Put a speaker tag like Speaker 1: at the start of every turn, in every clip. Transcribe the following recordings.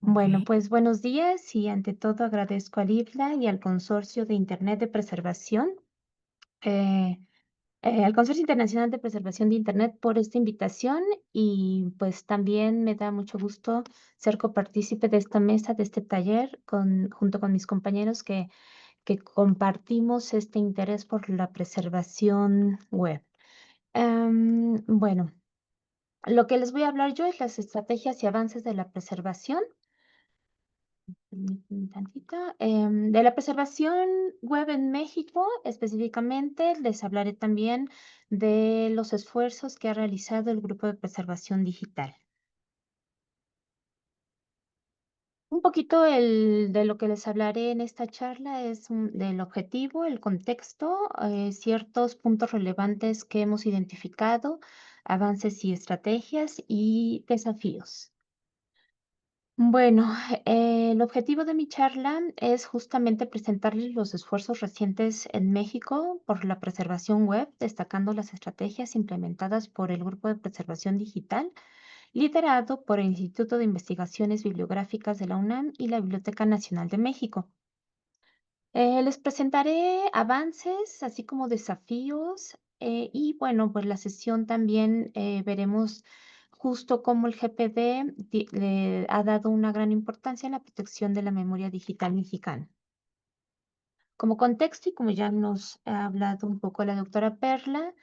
Speaker 1: Bueno,
Speaker 2: Okey,
Speaker 1: pues buenos días y ante todo agradezco al IFLA y al Consorcio de Internet de Preservación, eh, al Consorcio Internacional de Preservación de Internet por esta invitación y pues también me da mucho gusto ser copartícipe de esta mesa, de este taller, junto con mis compañeros que compartimos este interés por la preservación web. Bueno, lo que les voy a hablar yo es las estrategias y avances de la preservación. Permíteme tantito. De la preservación web en México, específicamente, les hablaré también de los esfuerzos que ha realizado el Grupo de Preservación Digital. Un poquito de lo que les hablaré en esta charla es del objetivo, el contexto, ciertos puntos relevantes que hemos identificado, avances y estrategias y desafíos. Bueno, el objetivo de mi charla es justamente presentarles los esfuerzos recientes en México por la preservación web, destacando las estrategias implementadas por el Grupo de Preservación Digital, liderado por el Instituto de Investigaciones Bibliográficas de la UNAM y la Biblioteca Nacional de México. Les presentaré avances, así como desafíos, y bueno, pues la sesión también veremos justo cómo el GPD le ha dado una gran importancia en la protección de la memoria digital mexicana. Como contexto, y como ya nos ha hablado un poco la doctora Perla,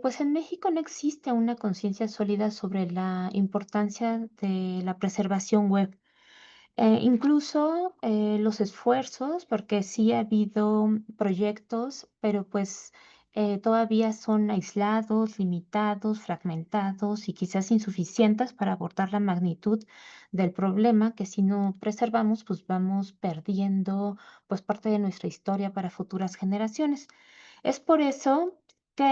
Speaker 1: pues en México no existe una conciencia sólida sobre la importancia de la preservación web. Incluso, los esfuerzos, porque sí ha habido proyectos, pero pues, todavía son aislados, limitados, fragmentados y quizás insuficientes para abordar la magnitud del problema, que si no preservamos, pues vamos perdiendo, pues, parte de nuestra historia para futuras generaciones. Es por eso que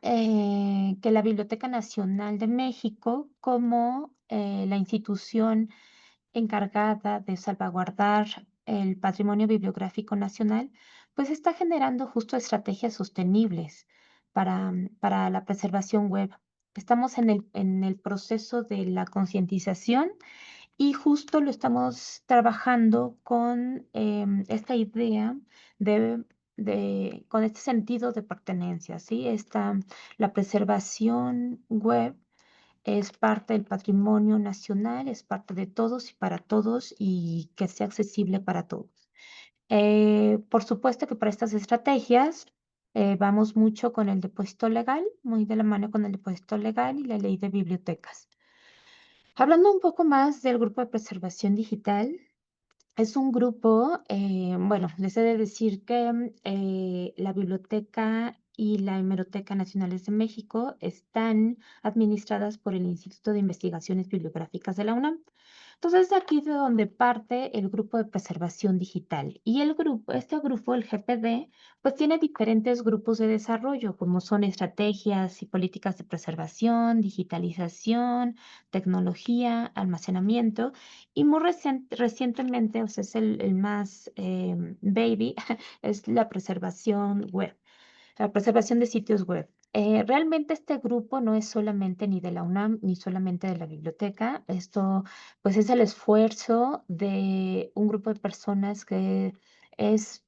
Speaker 1: la Biblioteca Nacional de México, como, la institución encargada de salvaguardar el patrimonio bibliográfico nacional, pues está generando justo estrategias sostenibles para la preservación web. Estamos en el proceso de la concientización y justo lo estamos trabajando con esta idea con este sentido de pertenencia, ¿sí? La preservación web es parte del patrimonio nacional, es parte de todos y para todos y que sea accesible para todos. Por supuesto que para estas estrategias vamos mucho con el depósito legal, muy de la mano con el depósito legal y la ley de bibliotecas. Hablando un poco más del grupo de preservación digital, es un grupo, bueno, les he de decir que la Biblioteca y la Hemeroteca Nacionales de México están administradas por el Instituto de Investigaciones Bibliográficas de la UNAM. Entonces, de aquí de donde parte el grupo de preservación digital. Y este grupo, el GPD, pues tiene diferentes grupos de desarrollo, como son estrategias y políticas de preservación, digitalización, tecnología, almacenamiento. Y muy recientemente, o sea, es el más baby, es la preservación web, la preservación de sitios web. Realmente este grupo no es solamente ni de la UNAM ni solamente de la biblioteca. Esto, pues, es el esfuerzo de un grupo de personas que es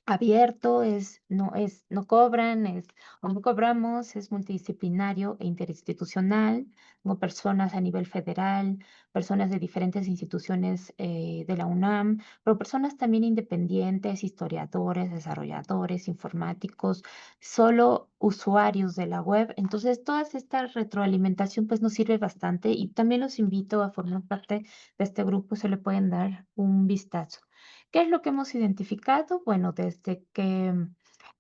Speaker 1: abierto, no cobran, o no cobramos, es multidisciplinario e interinstitucional, como personas a nivel federal, personas de diferentes instituciones, de la UNAM, pero personas también independientes, historiadores, desarrolladores, informáticos, solo usuarios de la web. Entonces, toda esta retroalimentación, pues, nos sirve bastante, y también los invito a formar parte de este grupo, se le pueden dar un vistazo. ¿Qué es lo que hemos identificado? Bueno, desde que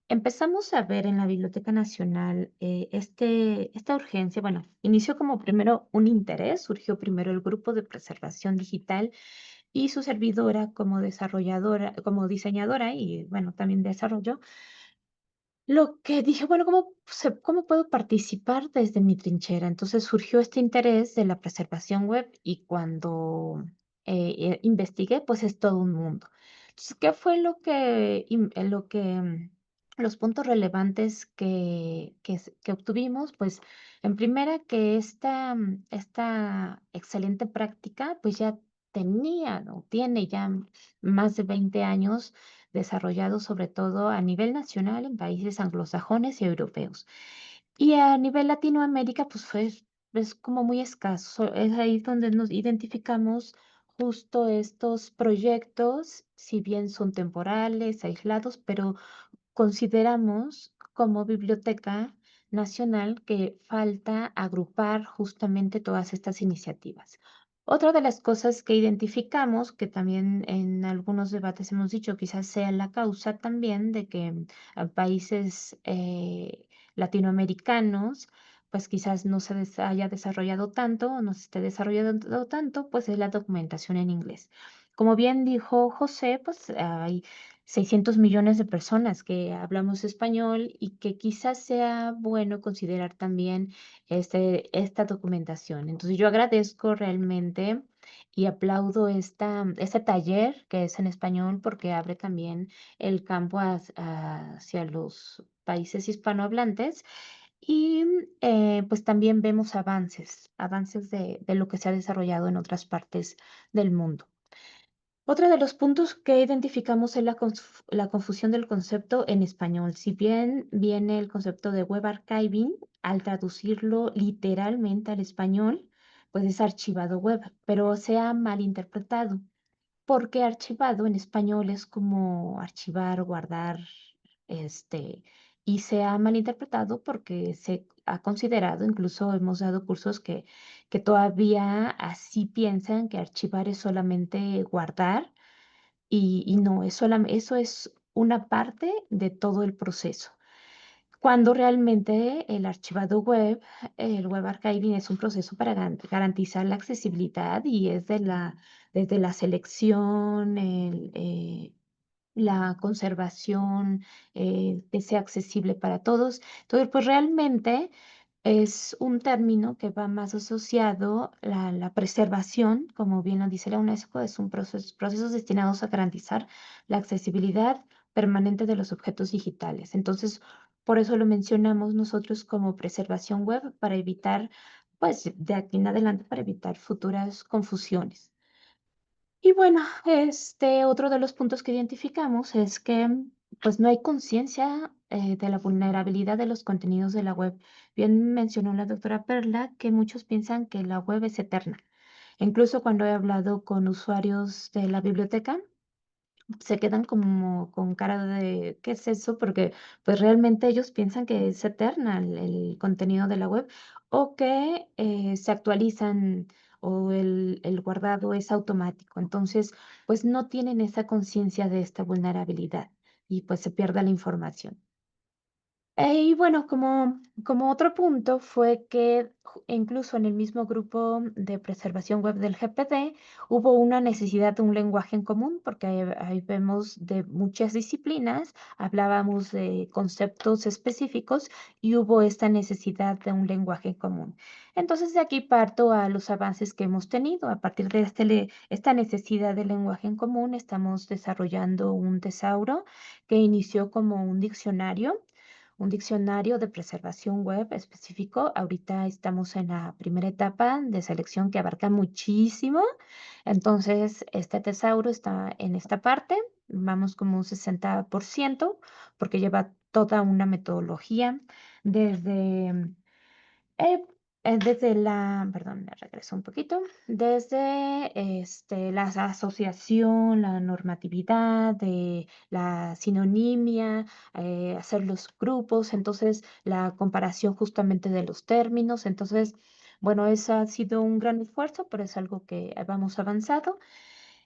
Speaker 1: empezamos a ver en la Biblioteca Nacional esta urgencia, bueno, inició como primero un interés, surgió primero el grupo de preservación digital y su servidora como desarrolladora, como diseñadora y bueno, también desarrollo. Lo que dije, bueno, ¿cómo puedo participar desde mi trinchera? Entonces surgió este interés de la preservación web y cuando investigué, pues es todo un mundo. Entonces, ¿qué fue lo que Los puntos relevantes que obtuvimos, pues, en primera, que esta excelente práctica, pues, ya tenía, o tiene ya más de 20 años desarrollado, sobre todo a nivel nacional en países anglosajones y europeos. Y a nivel Latinoamérica, pues, es como muy escaso. Es ahí donde nos identificamos justo estos proyectos, si bien son temporales, aislados, pero consideramos como Biblioteca Nacional que falta agrupar justamente todas estas iniciativas. Otra de las cosas que identificamos, que también en algunos debates hemos dicho, quizás sea la causa también de que países latinoamericanos, pues quizás no haya desarrollado tanto o no se esté desarrollando tanto, pues es la documentación en inglés. Como bien dijo José, pues hay 600 millones de personas que hablamos español y que quizás sea bueno considerar también esta documentación. Entonces, yo agradezco realmente y aplaudo este taller que es en español porque abre también el campo hacia los países hispanohablantes y pues también vemos avances de lo que se ha desarrollado en otras partes del mundo. Otro de los puntos que identificamos es la confusión del concepto en español. Si bien viene el concepto de web archiving, al traducirlo literalmente al español, pues es archivado web, pero se ha malinterpretado, porque archivado en español es como archivar, guardar, este, y se ha malinterpretado porque se ha considerado, incluso hemos dado cursos que todavía así piensan que archivar es solamente guardar y no, eso es una parte de todo el proceso. Cuando realmente el archivado web, el web archiving es un proceso para garantizar la accesibilidad y es desde la selección, la conservación, que sea accesible para todos. Entonces, pues realmente es un término que va más asociado a la preservación, como bien lo dice la UNESCO, es un procesos destinados a garantizar la accesibilidad permanente de los objetos digitales. Entonces, por eso lo mencionamos nosotros como preservación web para evitar, pues de aquí en adelante, para evitar futuras confusiones. Y bueno, otro de los puntos que identificamos es que pues no hay conciencia de la vulnerabilidad de los contenidos de la web. Bien mencionó la doctora Perla que muchos piensan que la web es eterna. Incluso cuando he hablado con usuarios de la biblioteca, se quedan como con cara de ¿qué es eso? Porque pues realmente ellos piensan que es eterna el contenido de la web o que se actualizan o el guardado es automático. Entonces, pues no tienen esa conciencia de esta vulnerabilidad y pues se pierde la información. Y bueno, como otro punto fue que incluso en el mismo grupo de preservación web del GPD hubo una necesidad de un lenguaje en común, porque ahí vemos de muchas disciplinas, hablábamos de conceptos específicos y hubo esta necesidad de un lenguaje en común. Entonces de aquí parto a los avances que hemos tenido. A partir de esta necesidad de lenguaje en común, estamos desarrollando un tesauro que inició como un diccionario de preservación web específico. Ahorita estamos en la primera etapa de selección que abarca muchísimo. Entonces, este tesauro está en esta parte. Vamos como un 60% porque lleva toda una metodología desde eh, perdón, me regreso un poquito, desde la asociación, la normatividad, de la sinonimia, hacer los grupos, entonces la comparación justamente de los términos. Entonces, bueno, eso ha sido un gran esfuerzo, pero es algo que vamos avanzado.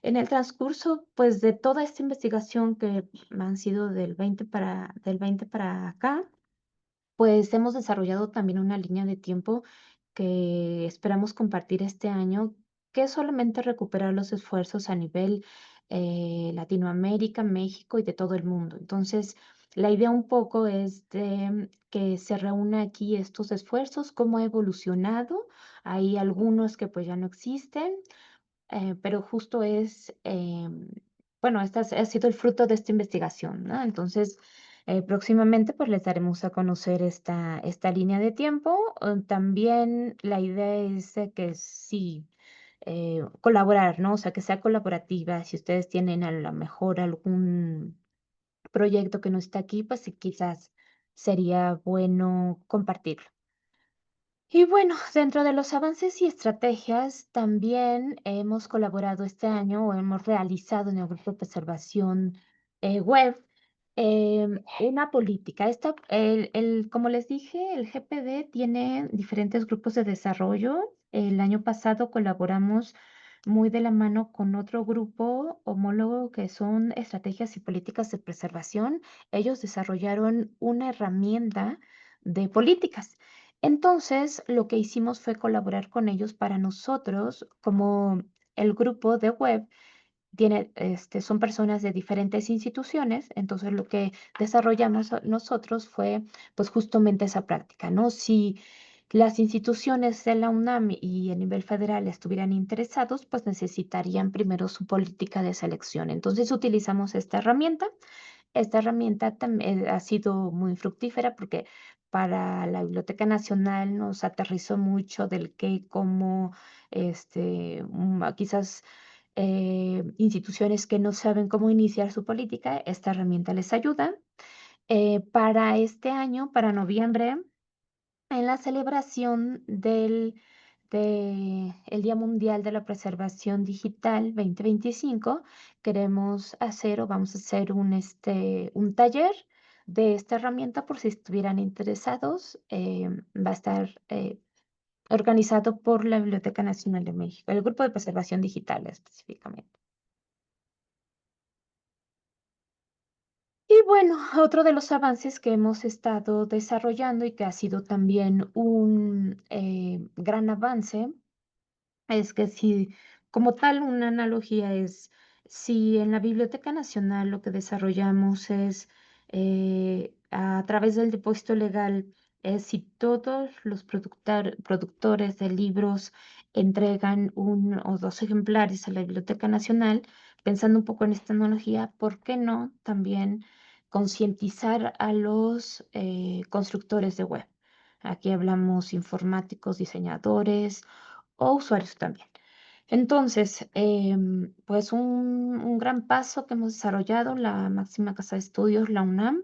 Speaker 1: En el transcurso, pues, de toda esta investigación que han sido del 20 para acá, pues hemos desarrollado también una línea de tiempo que esperamos compartir este año, que es solamente recuperar los esfuerzos a nivel Latinoamérica, México y de todo el mundo. Entonces, la idea un poco es de que se reúna aquí estos esfuerzos, cómo ha evolucionado. Hay algunos que pues ya no existen, pero justo bueno, este ha sido el fruto de esta investigación, ¿no? Entonces, Próximamente, pues les daremos a conocer esta línea de tiempo. También la idea es de que sí, colaborar, ¿no? O sea, que sea colaborativa. Si ustedes tienen a lo mejor algún proyecto que no está aquí, pues sí, quizás sería bueno compartirlo. Y bueno, dentro de los avances y estrategias, también hemos colaborado este año o hemos realizado en el grupo de preservación web una política. Como les dije, el GPD tiene diferentes grupos de desarrollo. El año pasado colaboramos muy de la mano con otro grupo homólogo que son estrategias y políticas de preservación. Ellos desarrollaron una herramienta de políticas. Entonces, lo que hicimos fue colaborar con ellos para nosotros, como el grupo de web son personas de diferentes instituciones, entonces lo que desarrollamos nosotros fue, pues justamente esa práctica, ¿no? Si las instituciones de la UNAM y a nivel federal estuvieran interesados, pues necesitarían primero su política de selección. Entonces utilizamos esta herramienta también ha sido muy fructífera porque para la Biblioteca Nacional nos aterrizó mucho del qué, cómo, quizás instituciones que no saben cómo iniciar su política, esta herramienta les ayuda. Para este año, para noviembre, en la celebración el Día Mundial de la Preservación Digital 2025, queremos hacer o vamos a hacer un taller de esta herramienta por si estuvieran interesados. Va a estar organizado por la Biblioteca Nacional de México, el Grupo de Preservación Digital específicamente. Y bueno, otro de los avances que hemos estado desarrollando y que ha sido también un gran avance es que si, como tal, una analogía es, si en la Biblioteca Nacional lo que desarrollamos es a través del depósito legal, es si todos los productores de libros entregan uno o dos ejemplares a la Biblioteca Nacional, pensando un poco en esta analogía, ¿por qué no también concientizar a los constructores de web? Aquí hablamos informáticos, diseñadores o usuarios también. Entonces, pues un gran paso que hemos desarrollado, la máxima casa de estudios, la UNAM,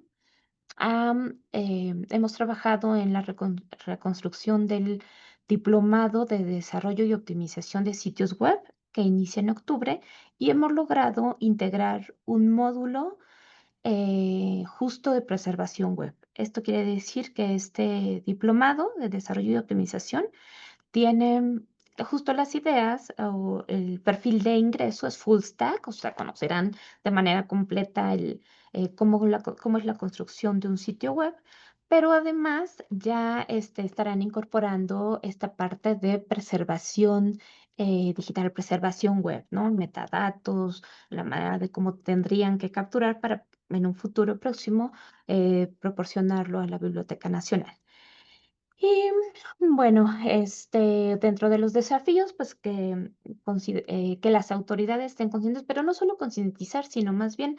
Speaker 1: hemos trabajado en la reconstrucción del diplomado de desarrollo y optimización de sitios web que inicia en octubre y hemos logrado integrar un módulo justo de preservación web. Esto quiere decir que este diplomado de desarrollo y optimización tienen justo las ideas o el perfil de ingreso es full stack, o sea, conocerán de manera completa cómo es la construcción de un sitio web, pero además ya estarán incorporando esta parte de preservación digital, preservación web, ¿no? Metadatos, la manera de cómo tendrían que capturar para en un futuro próximo proporcionarlo a la Biblioteca Nacional. Y bueno, dentro de los desafíos, pues que las autoridades estén conscientes, pero no solo concientizar, sino más bien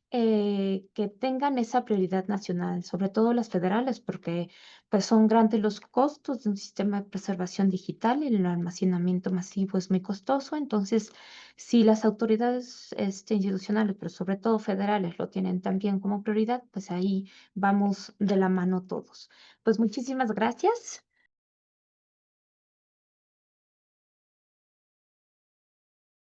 Speaker 1: que tengan esa prioridad nacional, sobre todo las federales, porque pues son grandes los costos de un sistema de preservación digital, y el almacenamiento masivo es muy costoso. Entonces, si las autoridades institucionales, pero sobre todo federales, lo tienen también como prioridad, pues ahí vamos de la mano todos. Pues muchísimas gracias.